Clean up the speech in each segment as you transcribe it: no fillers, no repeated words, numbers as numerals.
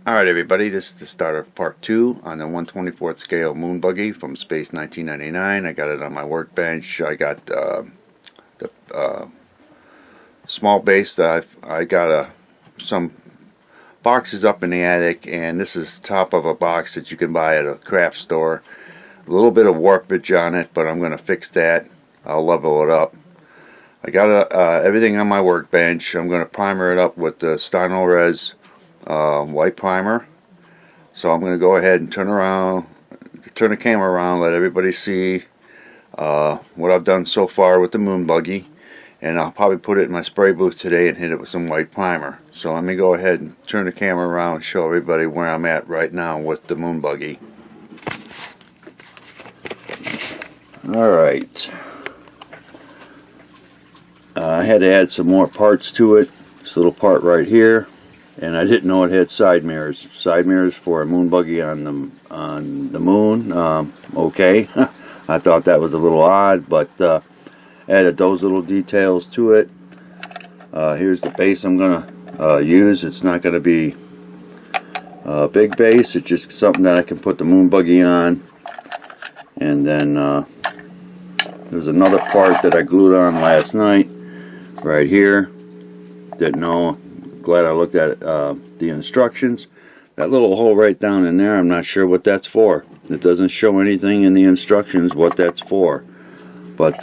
Alright everybody, this is the start of part 2 on the 1/24th scale moon buggy from Space 1999. I got it on my workbench. I got the small base that I got some boxes up in the attic, and this is top of a box that you can buy at a craft store. A little bit of warpage on it, but I'm going to fix that. I'll level it up. I got everything on my workbench. I'm going to primer it up with the Stano Res white primer. So I'm going to go ahead and turn the camera around, let everybody see what I've done so far with the moon buggy, and I'll probably put it in my spray booth today and hit it with some white primer. So let me go ahead and turn the camera around and show everybody where I'm at right now with the moon buggy. Alright, I had to add some more parts to it. This little part right here. And I didn't know it had side mirrors. Side mirrors for a moon buggy on the moon. Okay, I thought that was a little odd, but added those little details to it. Here's the base I'm gonna use. It's not gonna be a big base. It's just something that I can put the moon buggy on. And then there's another part that I glued on last night, right here. Didn't know. Glad I looked at the instructions. That little hole right down in there, I'm not sure what that's for. It doesn't show anything in the instructions what that's for. But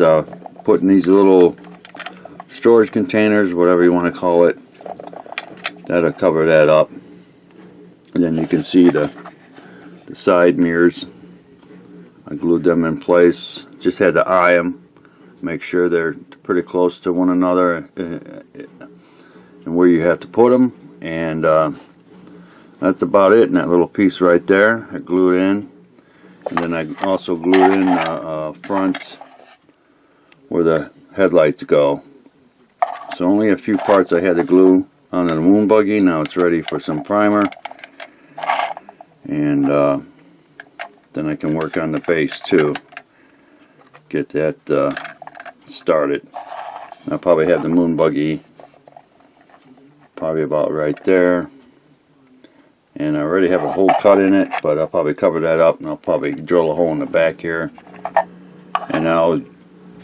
putting these little storage containers, whatever you want to call it, that'll cover that up. And then you can see the side mirrors. I glued them in place. Just had to eye them, make sure they're pretty close to one another and where you have to put them, and that's about it. And that little piece right there I glued in, and then I also glued in front where the headlights go. So only a few parts I had to glue on the moon buggy. Now it's ready for some primer, and then I can work on the base too, get that started. I'll probably have the moon buggy probably about right there, and I already have a hole cut in it, but I'll probably cover that up, and I'll probably drill a hole in the back here, and I'll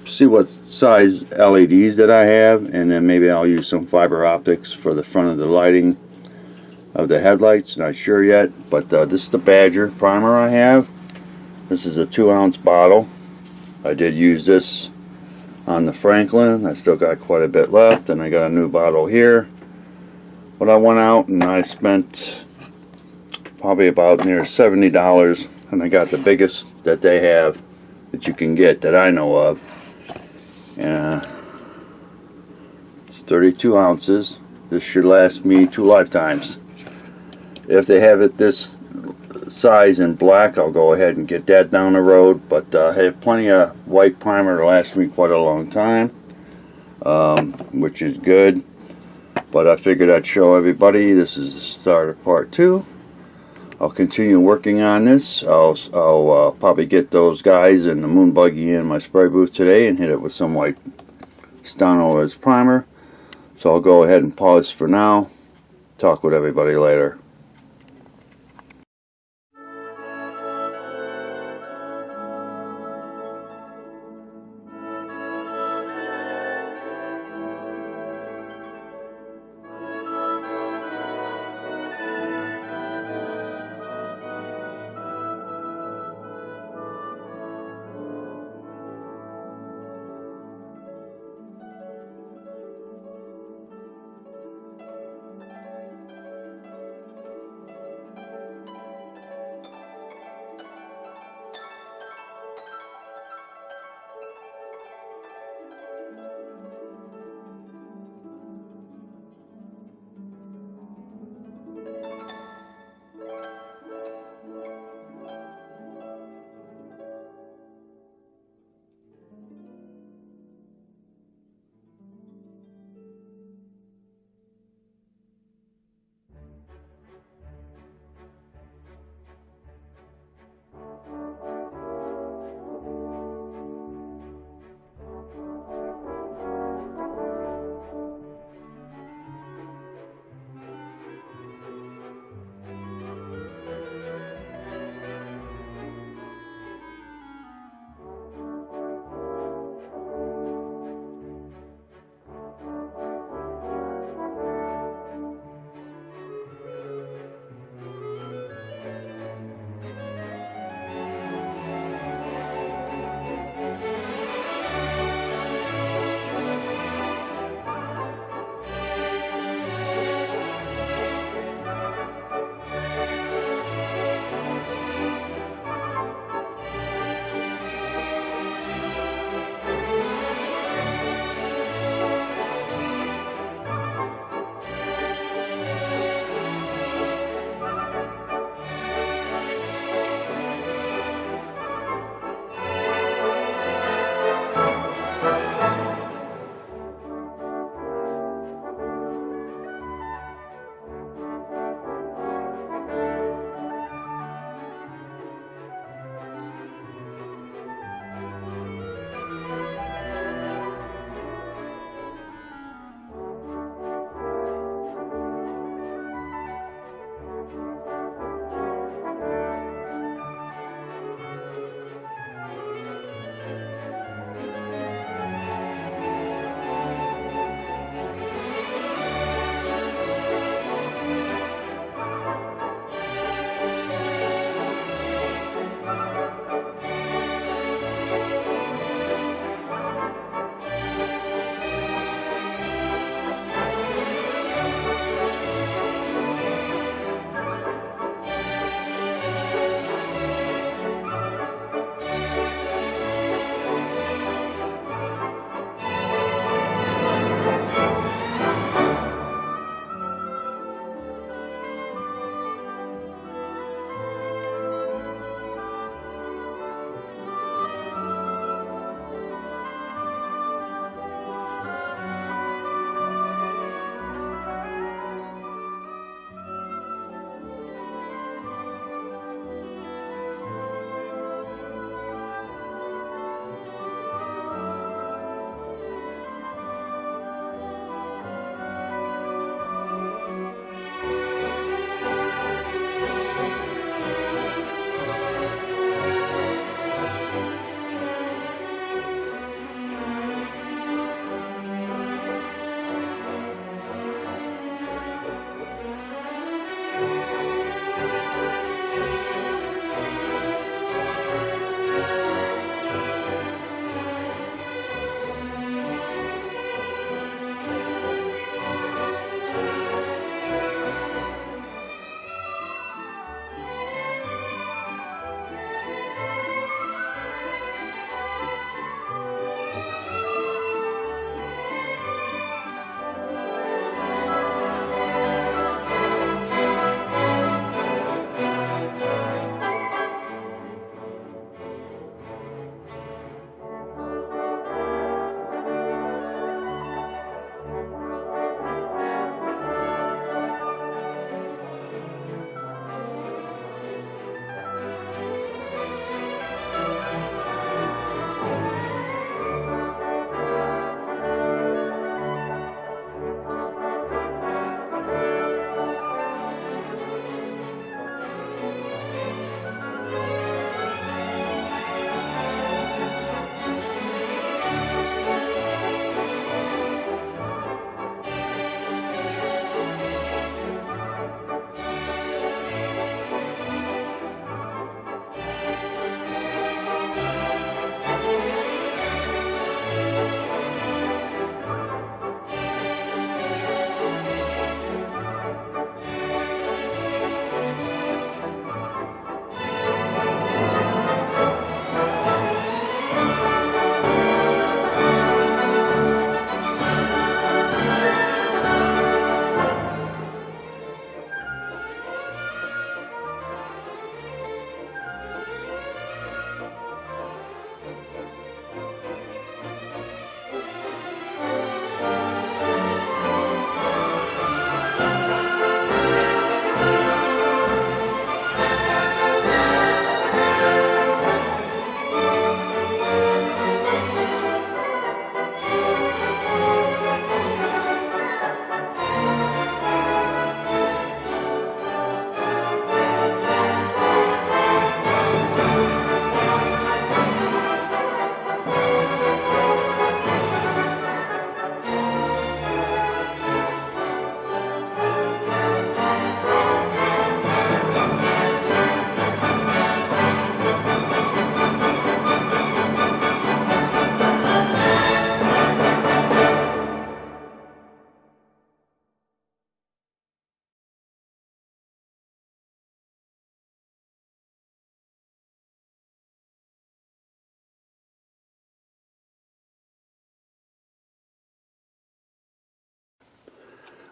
see what size LEDs that I have, and then maybe I'll use some fiber optics for the front of the lighting of the headlights. Not sure yet, but this is the Badger primer I have. This is a 2-ounce bottle. I did use this on the Franklin. I still got quite a bit left, and I got a new bottle here. But I went out and I spent probably about near $70, and I got the biggest that they have that you can get that I know of. And it's 32 ounces. This should last me 2 lifetimes. If they have it this size in black, I'll go ahead and get that down the road. But I have plenty of white primer to last me quite a long time, which is good. But I figured I'd show everybody. This is the start of part 2. I'll continue working on this. I'll probably get those guys and the moon buggy in my spray booth today and hit it with some white Stano Res primer. So I'll go ahead and pause for now. Talk with everybody later.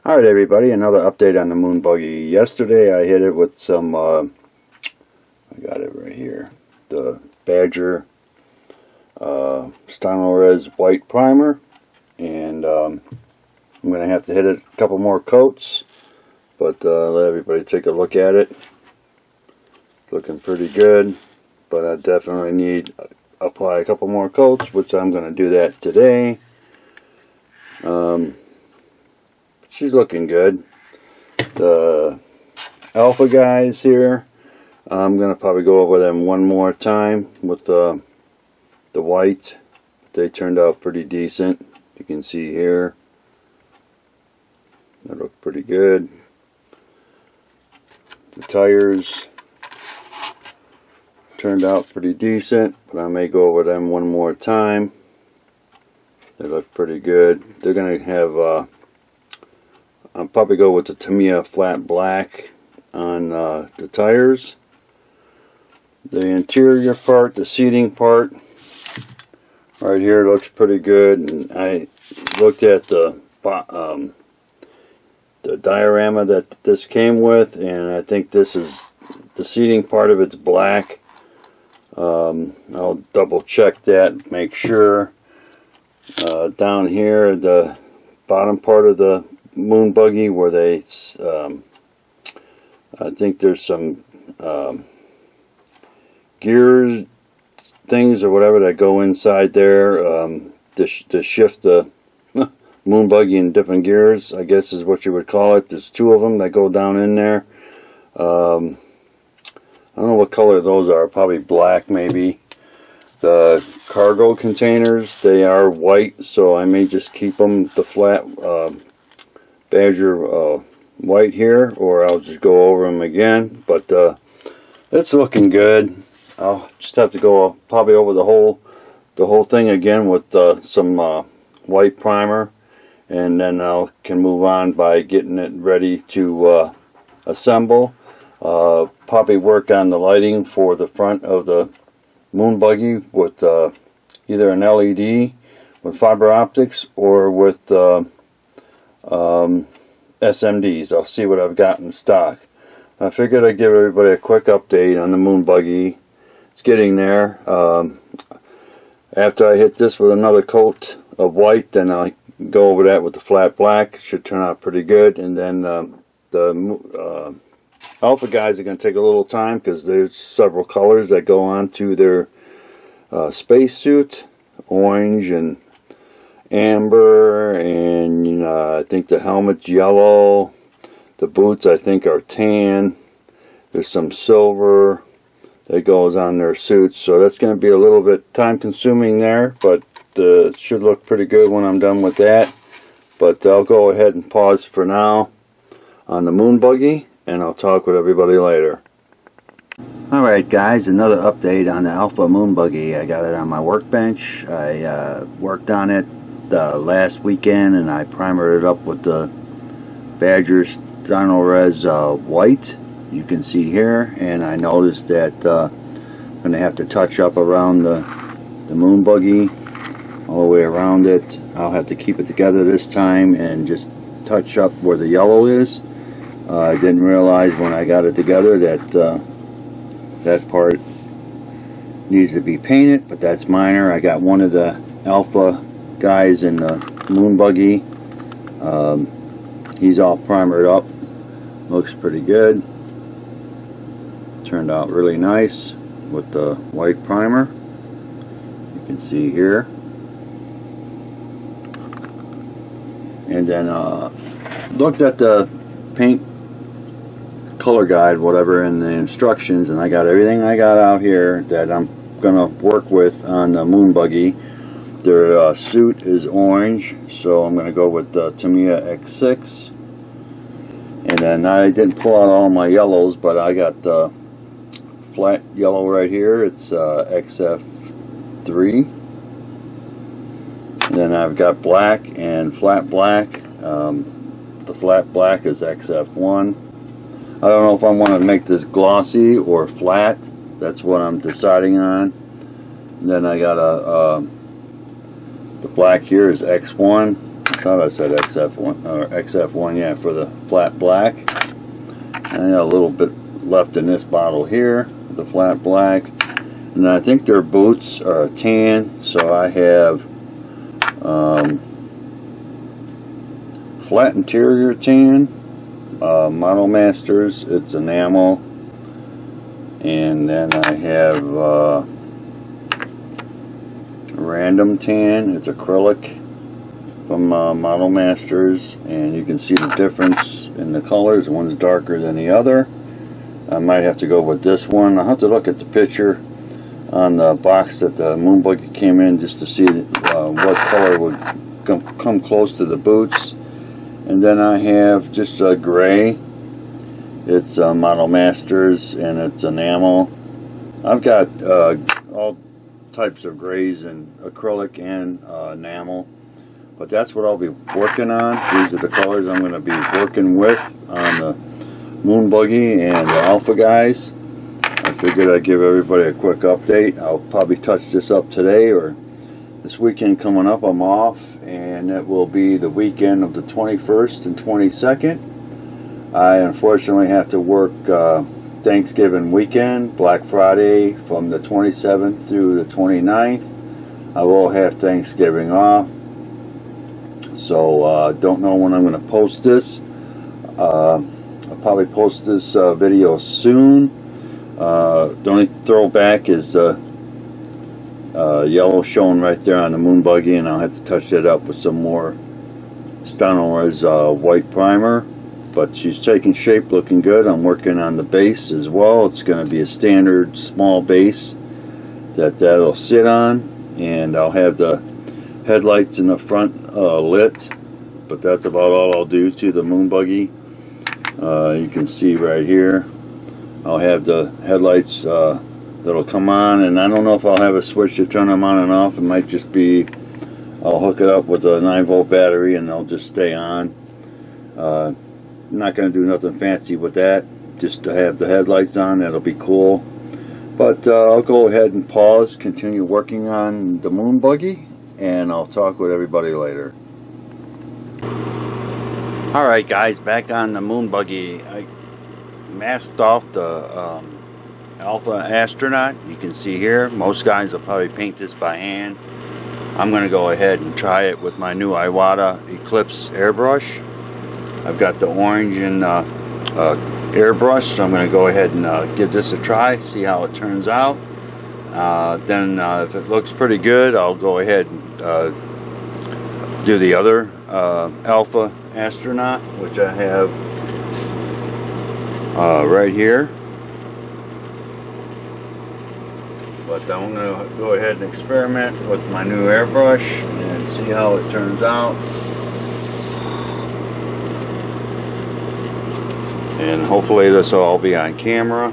Alright everybody, another update on the Moon Buggy. Yesterday I hit it with some, I got it right here, the Badger Res white primer, and I'm going to have to hit it a couple more coats, but let everybody take a look at it. It's looking pretty good, but I definitely need to apply a couple more coats, which I'm going to do that today. She's looking good. The alpha guys here, I'm going to probably go over them one more time with the white. They turned out pretty decent. You can see here. They look pretty good. The tires turned out pretty decent, but I may go over them one more time. They look pretty good. They're going to have, I'll probably go with the Tamiya flat black on the tires. The interior part, the seating part, right here looks pretty good. And I looked at the diorama that this came with, and I think this is the seating part of it's black. I'll double check that, make sure. Down here, the bottom part of the Moon Buggy, where they, I think there's some gears, things or whatever that go inside there to shift the Moon Buggy in different gears, I guess is what you would call it. There's two of them that go down in there. I don't know what color those are, probably black maybe. The cargo containers, they are white, so I may just keep them the flat Badger white here, or I'll just go over them again. But it's looking good. I'll just have to go probably over the whole thing again with some white primer, and then I can move on by getting it ready to assemble. Probably work on the lighting for the front of the Moon Buggy with either an LED with fiber optics or with SMDs. I'll see what I've got in stock. I figured I'd give everybody a quick update on the Moon Buggy. It's getting there. After I hit this with another coat of white, then I'll go over that with the flat black. It should turn out pretty good. And then the alpha guys are going to take a little time because there's several colors that go on to their spacesuit. Orange and amber, and I think the helmet's yellow. The boots I think are tan. There's some silver that goes on their suits, so that's going to be a little bit time consuming there, but it should look pretty good when I'm done with that. But I'll go ahead and pause for now on the Moon Buggy, and I'll talk with everybody later. Alright guys, another update on the Alpha Moon Buggy. I got it on my workbench. I worked on it last weekend, and I primered it up with the Badger Res white. You can see here, and I noticed that I'm going to have to touch up around the Moon Buggy all the way around it. I'll have to keep it together this time and just touch up where the yellow is. I didn't realize when I got it together that that part needs to be painted, but that's minor. I got one of the alpha guys in the Moon Buggy. He's all primered up. Looks pretty good. Turned out really nice with the white primer. You can see here. And then looked at the paint color guide, whatever, in the instructions, and I got everything I got out here that I'm gonna work with on the Moon Buggy. Their suit is orange, so I'm gonna go with the Tamiya X6. And then I didn't pull out all my yellows, but I got the flat yellow right here. It's XF3. And then I've got black and flat black. The flat black is XF1. I don't know if I want to make this glossy or flat. That's what I'm deciding on. And then I got the black here is X1. I thought I said XF1 or XF1, yeah, for the flat black. And I got a little bit left in this bottle here, the flat black. And I think their boots are tan, so I have flat interior tan, Model Masters, it's enamel, and then I have random tan, it's acrylic from Model Masters, and you can see the difference in the colors. One's darker than the other. I might have to go with this one. I'll have to look at the picture on the box that the Moon Buggy came in just to see what color would come close to the boots. And then I have just a gray. It's Model Masters and it's enamel. I've got all types of grays and acrylic and enamel, but that's what I'll be working on. These are the colors I'm going to be working with on the Moon Buggy and the Alpha guys. I figured I'd give everybody a quick update. I'll probably touch this up today or this weekend coming up. I'm off, and it will be the weekend of the 21st and 22nd. I unfortunately have to work Thanksgiving weekend, Black Friday from the 27th through the 29th. I will have Thanksgiving off, so don't know when I'm going to post this. I'll probably post this video soon. The only throwback is yellow showing right there on the Moon Buggy, and I'll have to touch that up with some more Stanora's white primer. But she's taking shape, looking good. I'm working on the base as well. It's going to be a standard small base that'll sit on, and I'll have the headlights in the front lit. But that's about all I'll do to the Moon Buggy. You can see right here, I'll have the headlights that'll come on, and I don't know if I'll have a switch to turn them on and off. It might just be I'll hook it up with a 9-volt battery and they'll just stay on. I'm not going to do nothing fancy with that, just to have the headlights on. That'll be cool. But I'll go ahead and pause, continue working on the Moon Buggy, and I'll talk with everybody later. Alright guys, back on the Moon Buggy. I masked off the Alpha Astronaut. You can see here, most guys will probably paint this by hand. I'm going to go ahead and try it with my new Iwata Eclipse airbrush. I've got the orange and airbrush, so I'm going to go ahead and give this a try, see how it turns out. Then if it looks pretty good, I'll go ahead and do the other Alpha Astronaut, which I have right here. But I'm going to go ahead and experiment with my new airbrush and see how it turns out. And hopefully this will all be on camera.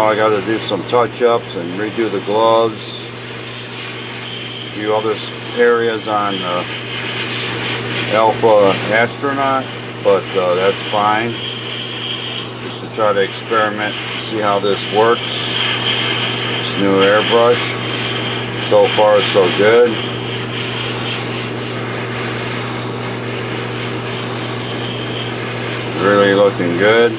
I got to do some touch-ups and redo the gloves, a few other areas on Alpha Astronaut, but that's fine. Just to try to experiment, see how this works. This new airbrush. So far, so good. Really looking good.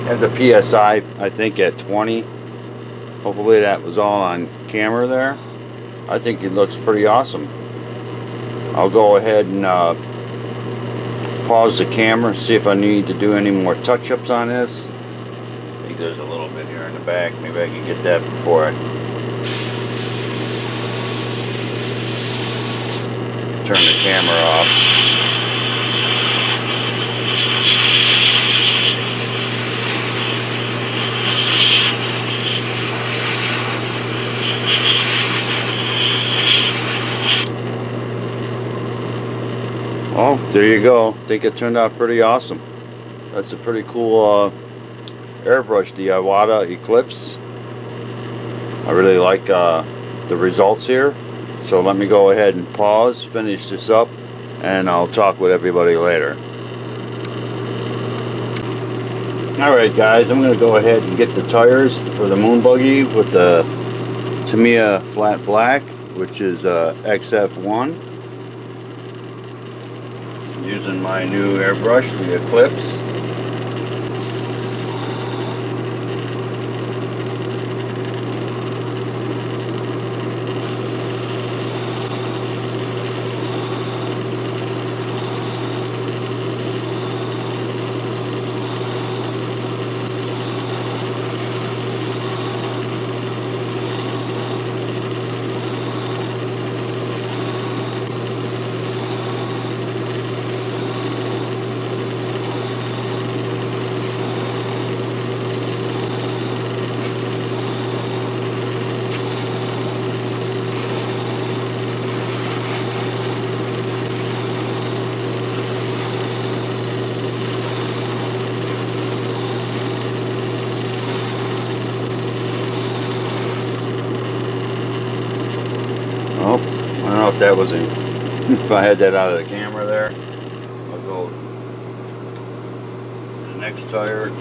Have the PSI, I think, at 20. Hopefully that was all on camera there. I think it looks pretty awesome. I'll go ahead and pause the camera, see if I need to do any more touch-ups on this. I think there's a little bit here in the back. Maybe I can get that before I turn the camera off. Well, there you go. I think it turned out pretty awesome. That's a pretty cool airbrush, the Iwata Eclipse. I really like the results here. So let me go ahead and pause, finish this up, and I'll talk with everybody later. Alright guys, I'm going to go ahead and get the tires for the Moon Buggy with the Tamiya Flat Black, which is XF1. Using my new airbrush, the Eclipse. Oh, I don't know if that was if I had that out of the camera there. I'll go to the next tire.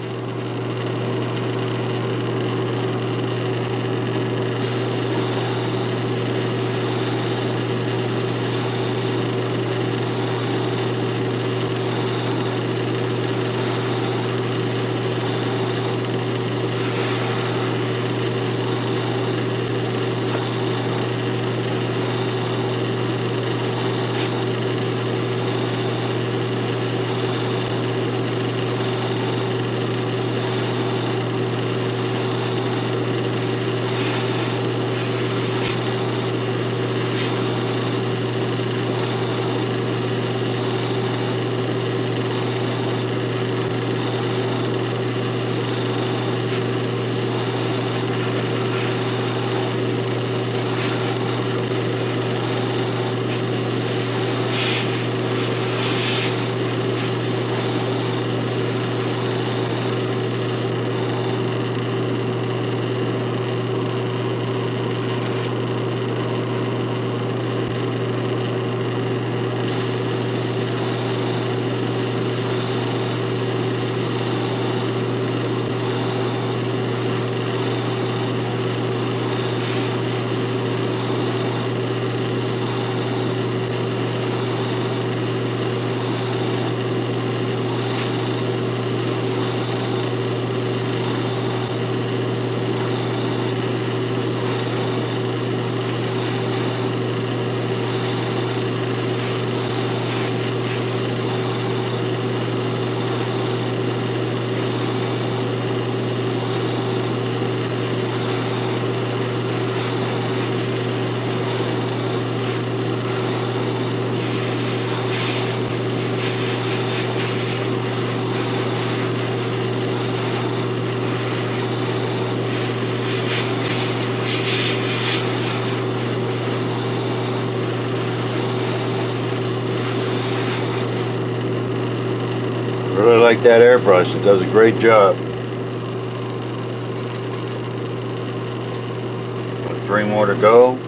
like that airbrush. It does a great job. 3 more to go.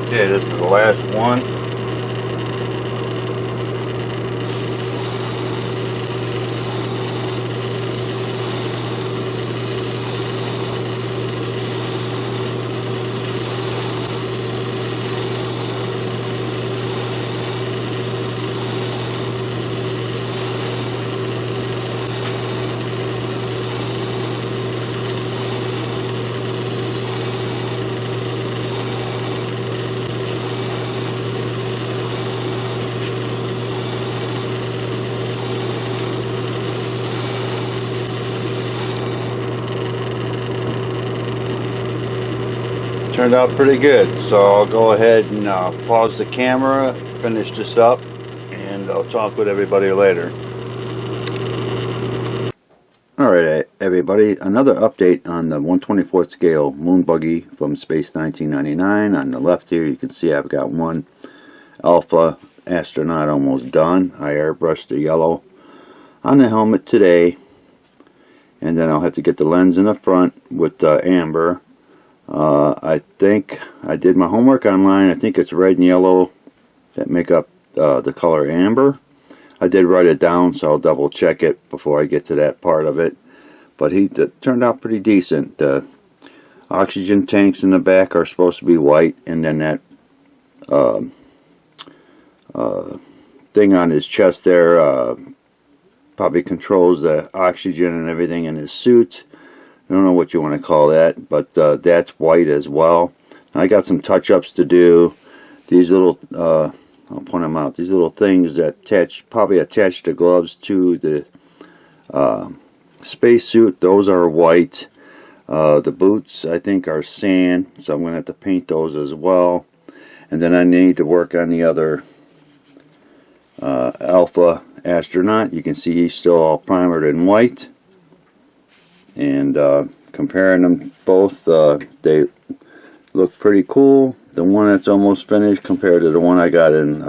Okay, this is the last one. Turned out pretty good, so I'll go ahead and pause the camera, finish this up, and I'll talk with everybody later. Alright everybody, another update on the 1/24th scale moon buggy from Space 1999. On the left here you can see I've got one Alpha astronaut almost done. I airbrushed the yellow on the helmet today, and then I'll have to get the lens in the front with amber. I think I did my homework online. I think it's red and yellow that make up the color amber. I did write it down, so I'll double check it before I get to that part of it. But he turned out pretty decent. The oxygen tanks in the back are supposed to be white, and then that thing on his chest there probably controls the oxygen and everything in his suit. I don't know what you want to call that, but that's white as well. I got some touch-ups to do. These little, I'll point them out. These little things that probably attach the gloves to the space suit. Those are white. The boots, I think, are sand, so I'm going to have to paint those as well. And then I need to work on the other Alpha astronaut. You can see he's still all primered in white. And Comparing them both, they look pretty cool. The one that's almost finished compared to the one I got in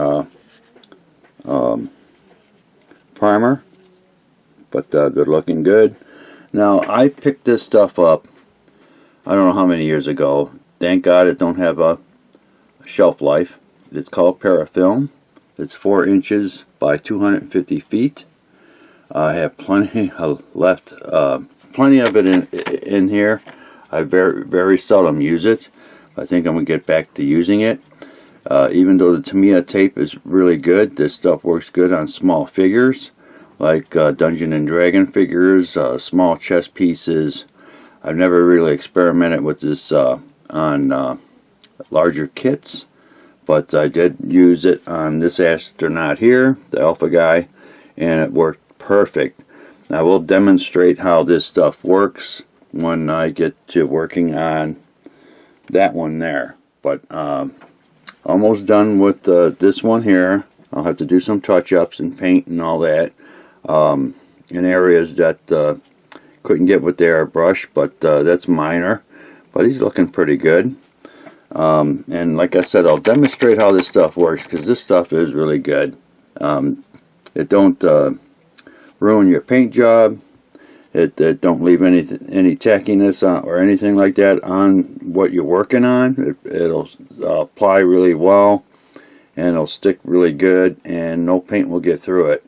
primer, but they're looking good. Now, I picked this stuff up, I don't know how many years ago. Thank God it don't have a shelf life. It's called parafilm. It's 4 inches by 250 feet. I have plenty left, plenty of it in here. I very seldom use it. I think I'm gonna get back to using it. Even though the Tamiya tape is really good, this stuff works good on small figures like Dungeon and Dragon figures, small chess pieces. I've never really experimented with this on larger kits, but I did use it on this astronaut here, the Alpha guy, and it worked perfect. Now, I will demonstrate how this stuff works when I get to working on that one there. But almost done with this one here. I'll have to do some touch-ups and paint and all that in areas that couldn't get with the airbrush, but that's minor. But he's looking pretty good. And like I said, I'll demonstrate how this stuff works, because this stuff is really good. It don't ruin your paint job. It don't leave any tackiness on, or anything like that on what you're working on. It'll apply really well, and it'll stick really good, and no paint will get through it,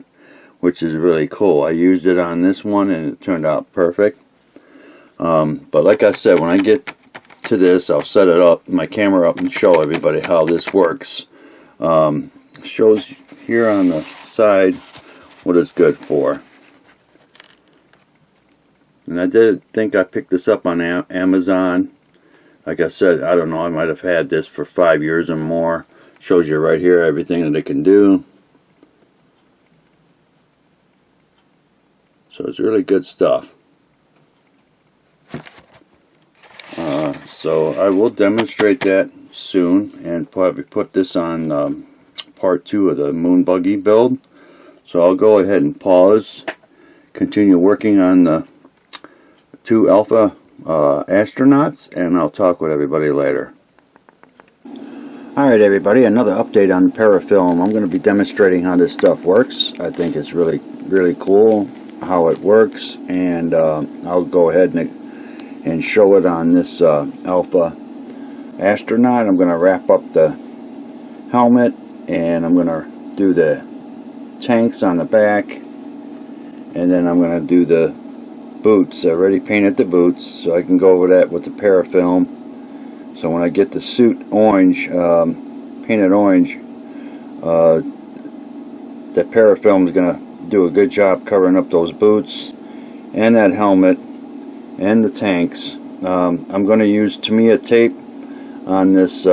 which is really cool. I used it on this one and it turned out perfect. But like I said, when I get to this, I'll set it up, my camera up, and show everybody how this works. Shows here on the side what it's good for. And I did think I picked this up on Amazon. Like I said, I don't know, I might have had this for 5 years or more. Shows you right here everything that it can do. So it's really good stuff. So I will demonstrate that soon, and probably put this on part 2 of the Moon Buggy build. So I'll go ahead and pause, continue working on the 2 Alpha astronauts, and I'll talk with everybody later. Alright everybody, another update on parafilm. I'm going to be demonstrating how this stuff works. I think it's really cool how it works, and I'll go ahead and show it on this Alpha astronaut. I'm going to wrap up the helmet, and I'm going to do the tanks on the back, and then I'm going to do the boots. I already painted the boots, so I can go over that with the parafilm. So when I get the suit orange, painted orange, the parafilm is going to do a good job covering up those boots and that helmet and the tanks. I'm going to use Tamiya tape on this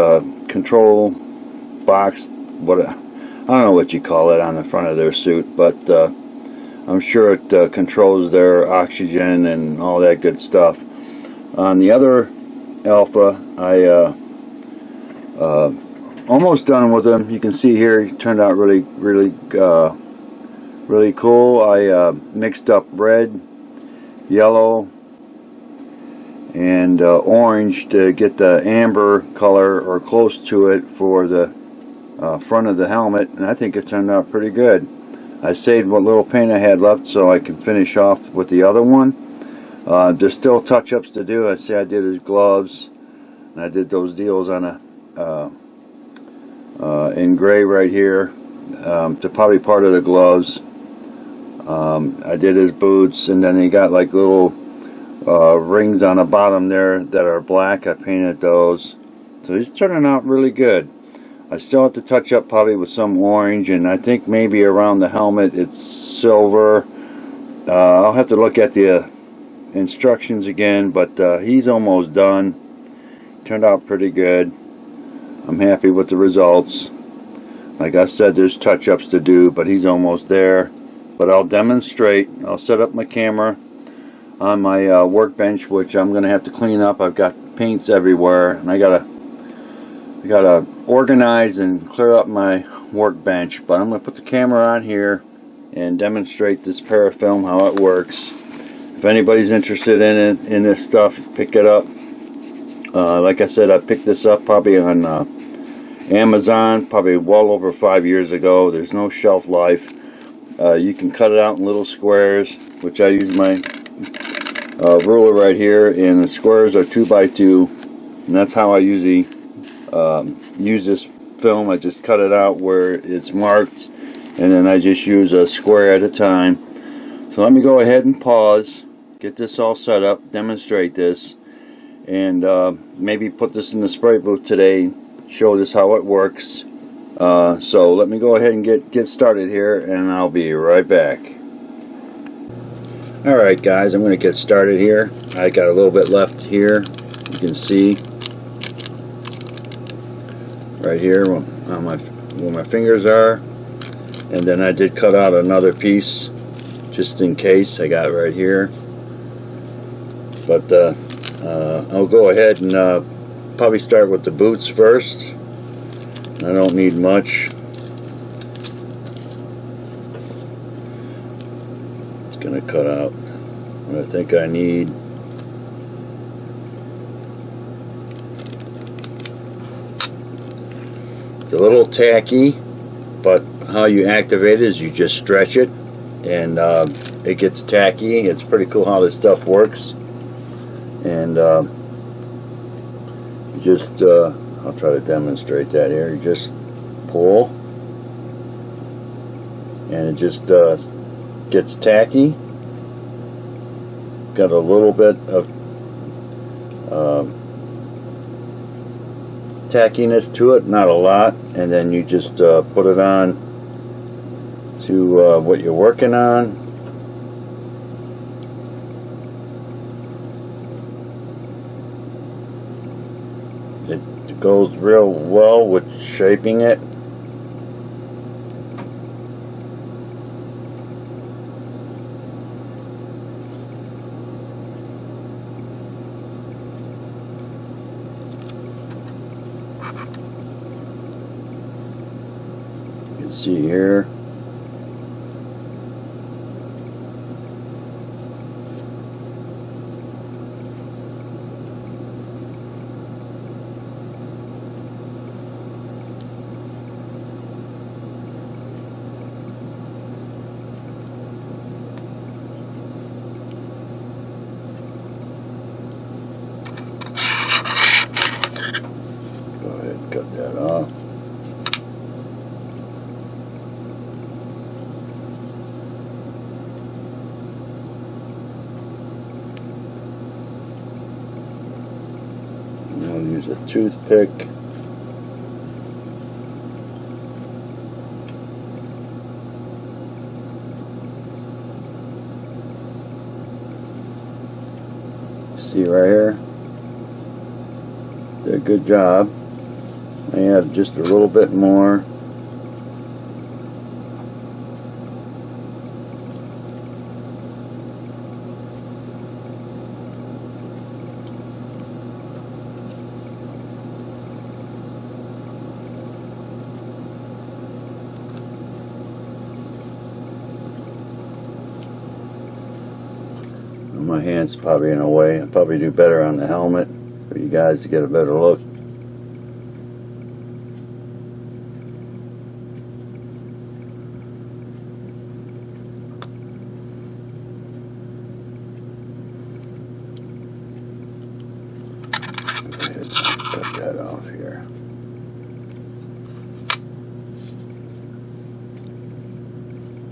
control box. I don't know what you call it on the front of their suit, but I'm sure it controls their oxygen and all that good stuff. On the other Alpha, I almost done with them. You can see here, it turned out really cool. I mixed up red, yellow, and orange to get the amber color or close to it for the front of the helmet, and I think it turned out pretty good. I saved what little paint I had left so I can finish off with the other one. There's still touch-ups to do. I did his gloves, and I did those deals on in gray right here to probably part of the gloves. I did his boots, and then he got like little rings on the bottom there that are black. I painted those, so he's turning out really good. I still have to touch up probably with some orange, and I think maybe around the helmet it's silver. I'll have to look at the instructions again, but he's almost done. Turned out pretty good. I'm happy with the results. Like I said, there's touch-ups to do, but he's almost there. But I'll demonstrate. I'll set up my camera on my workbench, which I'm going to have to clean up. I've got paints everywhere, and I gotta organize and clear up my workbench. But I'm going to put the camera on here and demonstrate this parafilm, how it works. If anybody's interested in it, in this stuff, pick it up. Like I said, I picked this up probably on Amazon, probably well over 5 years ago. There's no shelf life. You can cut it out in little squares, which I use my ruler right here, and the squares are 2x2, and that's how I usually use this film. I just cut it out where it's marked, and then I just use a square at a time. So let me go ahead and pause, get this all set up, demonstrate this, and maybe put this in the spray booth today, show this how it works. So let me go ahead and get started here, and I'll be right back. Alright guys, I'm going to get started here. I got a little bit left here, you can see right here on where my fingers are, and then I did cut out another piece just in case. I got it right here, but I'll go ahead and probably start with the boots first. I don't need much. It's gonna cut out what I think I need. It's a little tacky, but how you activate it is you just stretch it, and it gets tacky. It's pretty cool how this stuff works. And just I'll try to demonstrate that here. You just pull, and it just gets tacky. Got a little bit of tackiness to it, not a lot, and then you just put it on to what you're working on. It goes real well with shaping it. You can see here. Cut that off. And I'll use a toothpick. See right here? Did a good job. I have just a little bit more. My hand's probably in a way. I'll probably do better on the helmet for you guys to get a better look. Cut that off here.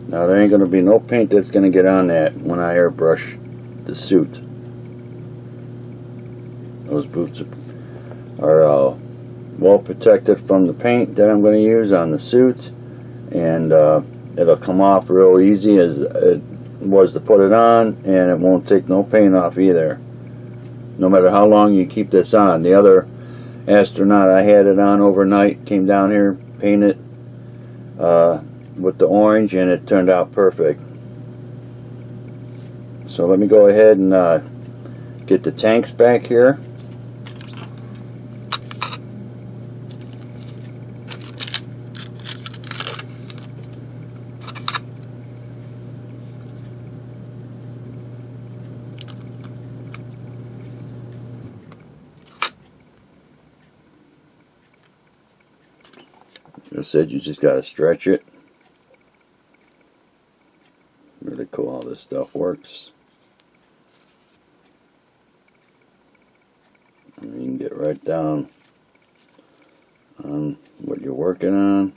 Now there ain't going to be no paint that's going to get on that when I airbrush the suit. Those boots are well protected from the paint that I'm going to use on the suit, and it'll come off real easy as it was to put it on, and it won't take no paint off either, no matter how long you keep this on. The other astronaut, I had it on overnight, came down here, painted with the orange, and it turned out perfect. So let me go ahead and get the tanks back here. I said, you just got to stretch it. Really cool how this stuff works. And you can get right down on what you're working on.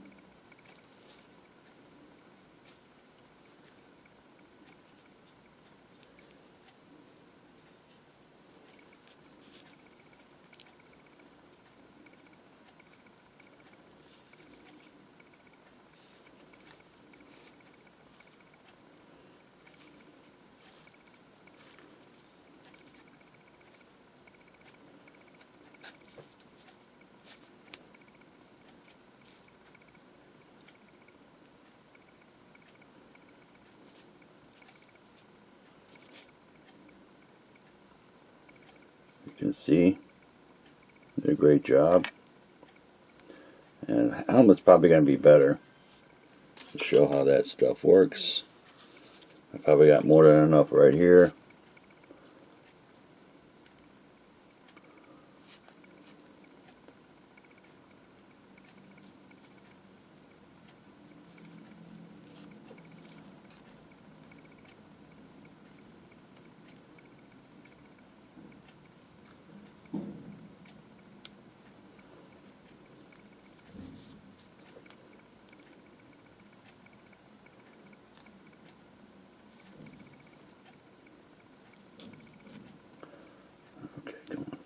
You can see, did a great job. And the helmet's probably going to be better to show how that stuff works. I probably got more than enough right here. Okay, come on.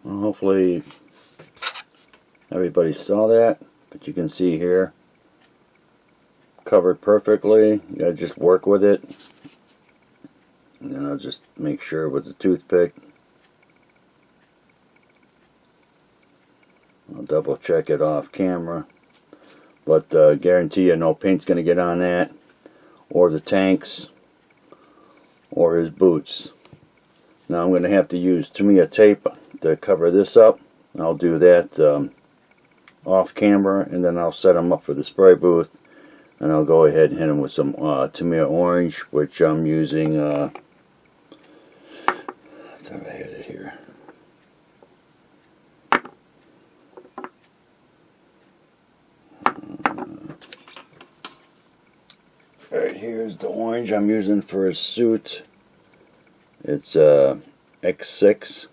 Well, hopefully everybody saw that, but you can see here, covered perfectly. You gotta just work with it. And then I'll just make sure with the toothpick. I'll double check it off camera. But guarantee you no paint's gonna get on that, or the tanks, or his boots. Now I'm going to have to use Tamiya tape to cover this up. I'll do that off camera, and then I'll set them up for the spray booth, and I'll go ahead and hit them with some Tamiya orange, which I'm using. I thought I had it here. Alright, here's the orange I'm using for his suit. It's X6.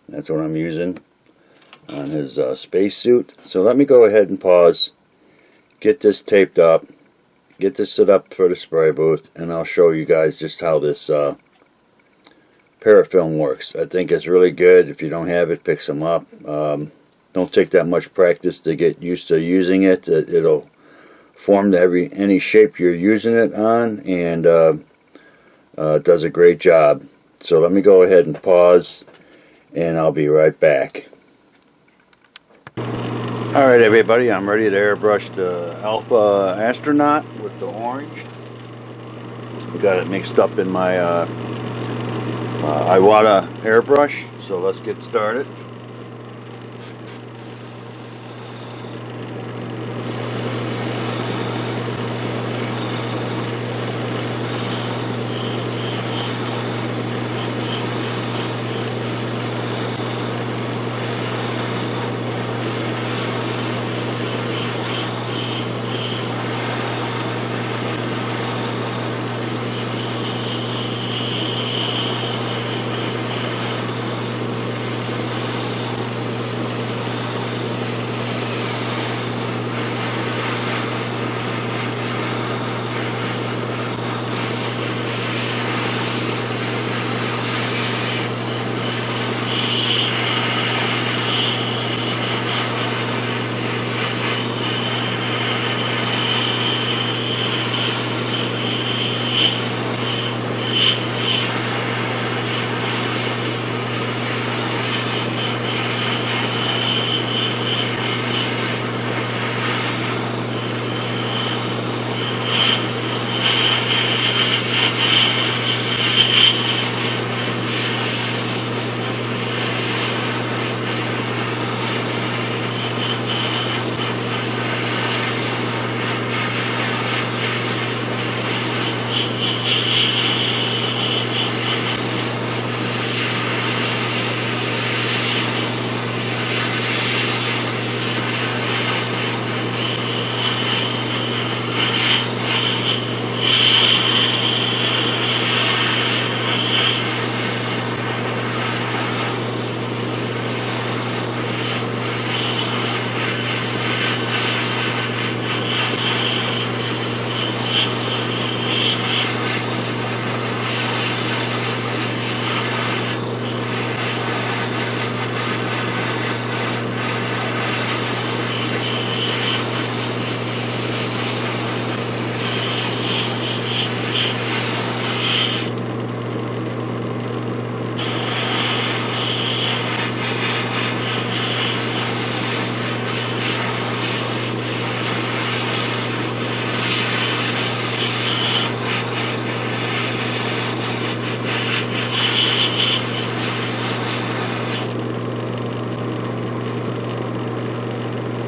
That's what I'm using on his space suit. So let me go ahead and pause, get this taped up, get this set up for the spray booth, and I'll show you guys just how this parafilm works. I think it's really good. If you don't have it, pick some up. Don't take that much practice to get used to using it. It'll form to any shape you're using it on, and does a great job. So let me go ahead and pause, and I'll be right back. Alright everybody, I'm ready to airbrush the Alpha Astronaut with the orange. We got it mixed up in my Iwata airbrush, so let's get started.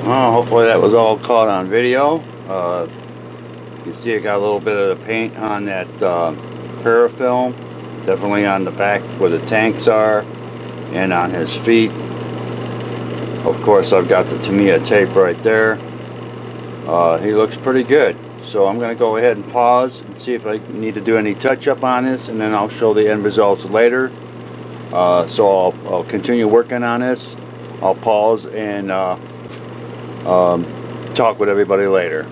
Well, hopefully that was all caught on video. You see I got a little bit of the paint on that parafilm, definitely on the back where the tanks are, and on his feet. Of course, I've got the Tamiya tape right there. He looks pretty good. So I'm going to go ahead and pause and see if I need to do any touch-up on this, and then I'll show the end results later. So I'll continue working on this. I'll pause and talk with everybody later.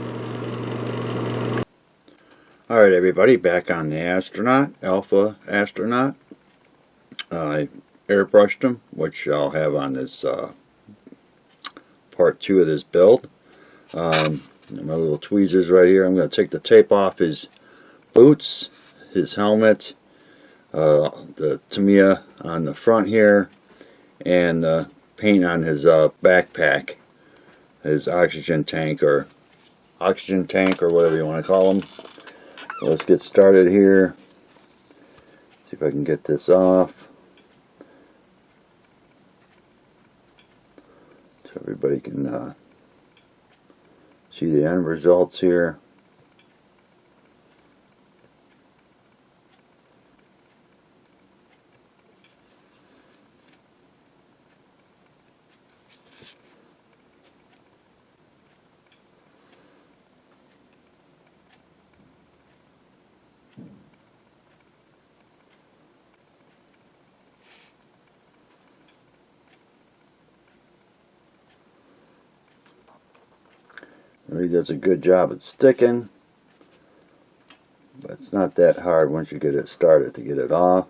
Alright everybody, back on the astronaut, Alpha astronaut. I airbrushed him, which I'll have on this part 2 of this build. My little tweezers right here. I'm going to take the tape off his boots, his helmet, the Tamiya on the front here, and the paint on his backpack, his oxygen tank or whatever you want to call them. So let's get started here. See if I can get this off so everybody can see the end results here. He does a good job at sticking, but it's not that hard once you get it started to get it off.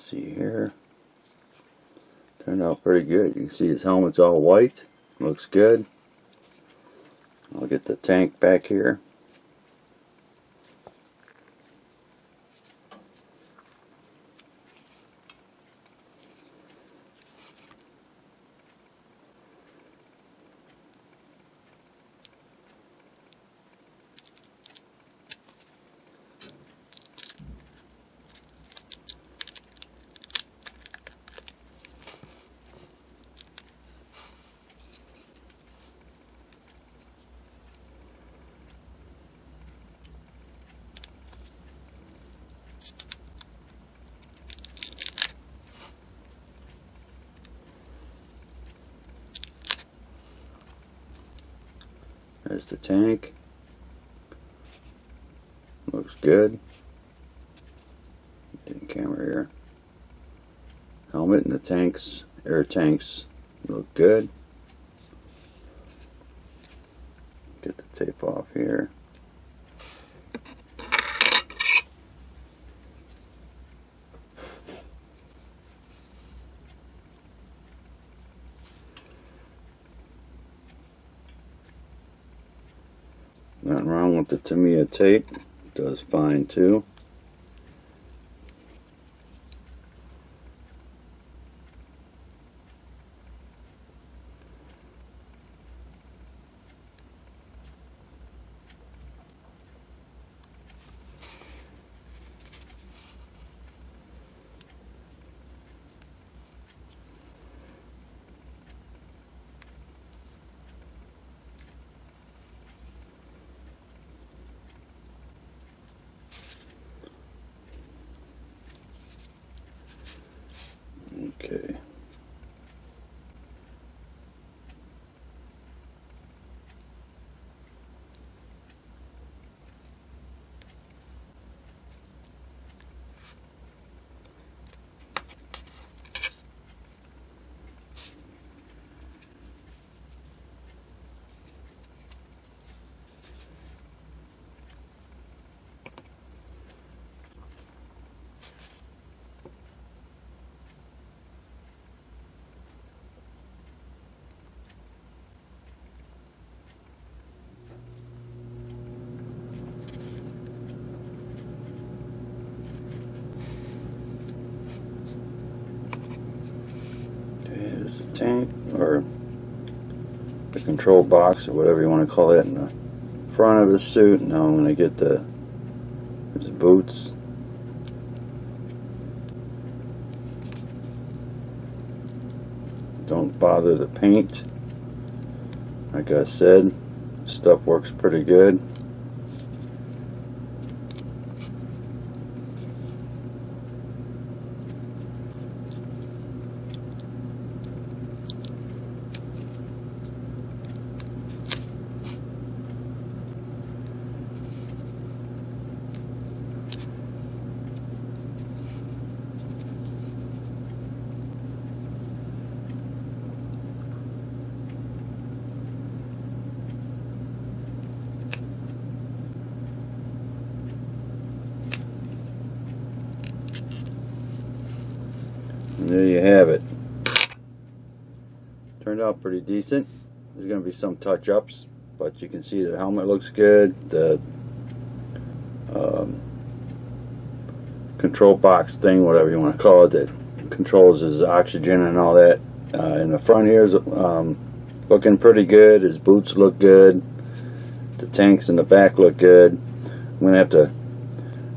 See here, turned out pretty good. You can see his helmet's all white, looks good. I'll get the tank back here. There's the tank. Looks good. Get the camera here. Helmet and the tanks, air tanks, look good. Get the tape off here. Nothing wrong with the Tamiya tape. It does fine too. Okay. There's the tank, or the control box, or whatever you want to call it, in the front of the suit. Now I'm going to get his boots. Don't bother the paint. Like I said, stuff works pretty good. And there you have it. Turned out pretty decent. There's going to be some touch-ups, but you can see the helmet looks good. The control box thing, whatever you want to call it, that controls his oxygen and all that. In the front here is looking pretty good. His boots look good. The tanks in the back look good. I'm going to have to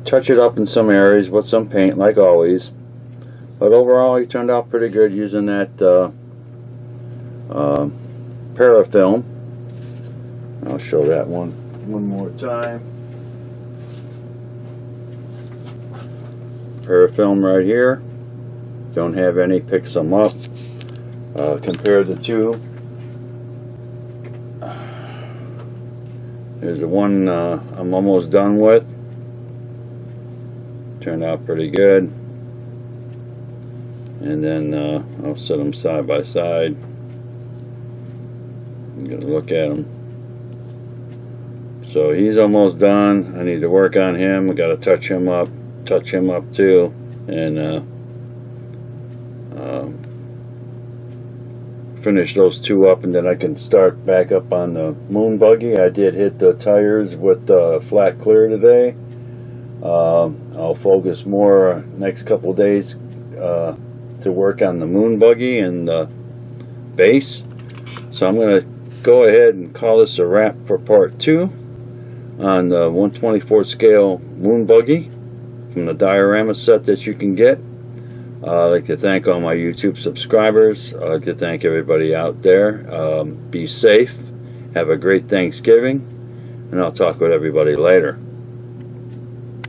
touch it up in some areas with some paint, like always. But overall, he turned out pretty good using that parafilm. I'll show that one more time. Parafilm right here. Don't have any, picks them up. Compare the two. There's the one I'm almost done with. Turned out pretty good. And then I'll set them side by side. I'm gonna look at them. So he's almost done. I need to work on him. I gotta touch him up too, and finish those two up, and then I can start back up on the moon buggy. I did hit the tires with flat clear today. I'll focus more next couple days to work on the moon buggy and the base. So I'm going to go ahead and call this a wrap for part 2 on the 1/24 scale moon buggy from the diorama set that you can get. I'd like to thank all my YouTube subscribers. I'd like to thank everybody out there. Be safe. Have a great Thanksgiving. And I'll talk with everybody later.